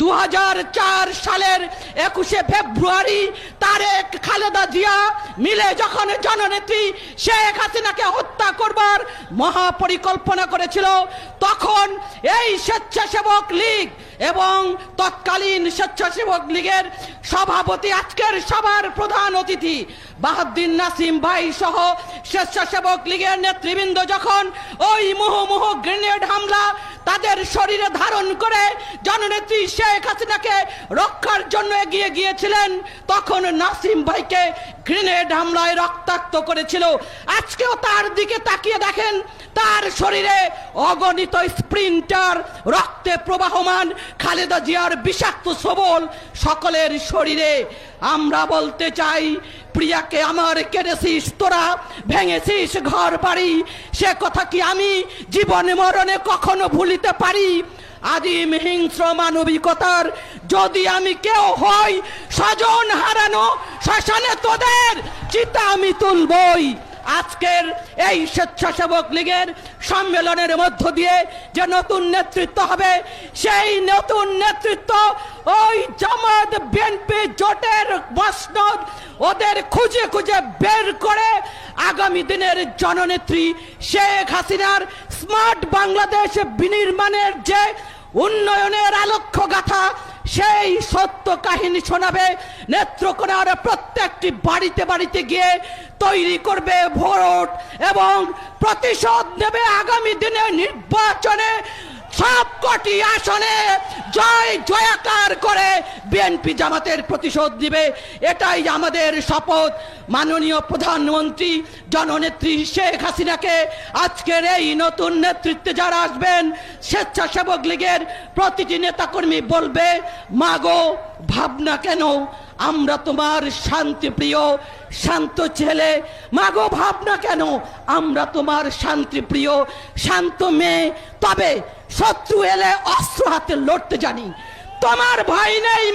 2004 সালের 21শে ফেব্রুয়ারি তারেক খালেদা জিয়া মিলে যখন জননেত্রী শেখ হাসিনাকে হত্যা করবার মহাপরিকল্পনা করেছিল, তখন এই স্বেচ্ছাসেবক লীগ এবং তৎকালীন স্বেচ্ছাসেবক লীগের সভাপতি, আজকের সভার প্রধান অতিথি বাহাউদ্দিন নাসিম ভাই সহ স্বেচ্ছাসেবক লীগের নেতৃবৃন্দ যখন ওই মুহুর্মুহু গ্রেনেড হামলা তাদের শরীরে ধারণ করে জননেত্রী শেখ হাসিনাকে রক্ষার জন্য এগিয়ে গিয়েছিলেন, তখন নাসিম ভাইকে গ্রেনেড হামলায় রক্তাক্ত করেছিল। আজকেও তার দিকে তাকিয়ে দেখেন, তার শরীরে অগণিত স্প্রিন্টার, রক্তে প্রবাহমান খালেদা জিয়ার বিষাক্ত সবল সকলের শরীরে। আমরা বলতে চাই, প্রিয়াকে আমার কেড়েছিস তোরা, ভেঙেছিস ঘর বাড়ি, সে কথা কি আমি জীবনে মরণে কখনো ভুলিতে পারি? আদিম হিংস্র মানবিকতার যদি আমি কেউ হই, স্বজন হারানো শ্মশানে তোদের চিতা আমি তুলবই। আজকের এই স্বেচ্ছাসেবক লীগের সম্মেলনের মধ্য দিয়ে যে নতুন নেতৃত্ব হবে, সেই নতুন নেতৃত্ব ওই জামাত বিএনপি জোটের মসনদ ওদের খুঁজে খুঁজে বের করে আগামী দিনের জননেত্রী শেখ হাসিনার স্মার্ট বাংলাদেশ বিনির্মাণের যে উন্নয়নের আলোক্য গাথা, সেই সত্য কাহিনী শোনাবে। নেত্রকোনার প্রত্যেকটি বাড়িতে বাড়িতে গিয়ে তৈরি করবে ভোট এবং প্রতিশোধ নেবে আগামী দিনে নির্বাচনে। সবকটি আসনে জয় জয়াকার করে বিএনপি জামাতের প্রতিশোধ দিবে। এটাই আমাদের শপথ। মাননীয় প্রধানমন্ত্রী জননেত্রী শেখ হাসিনাকে আজকের এই নতুন নেতৃত্বে যারা আসবেন, স্বেচ্ছাসেবক লীগের প্রতিটি নেতাকর্মী বলবে, মাগো ভাবনা কেন, আমরা তোমার শান্তিপ্রিয় শান্ত ছেলে। মাগো ভাবনা কেন, আমরা তোমার শান্তিপ্রিয় শান্ত মেয়ে। তবে শত্রু এলে অস্ত্র হাতে লড়তে জানি, তোমার ভয় নেই।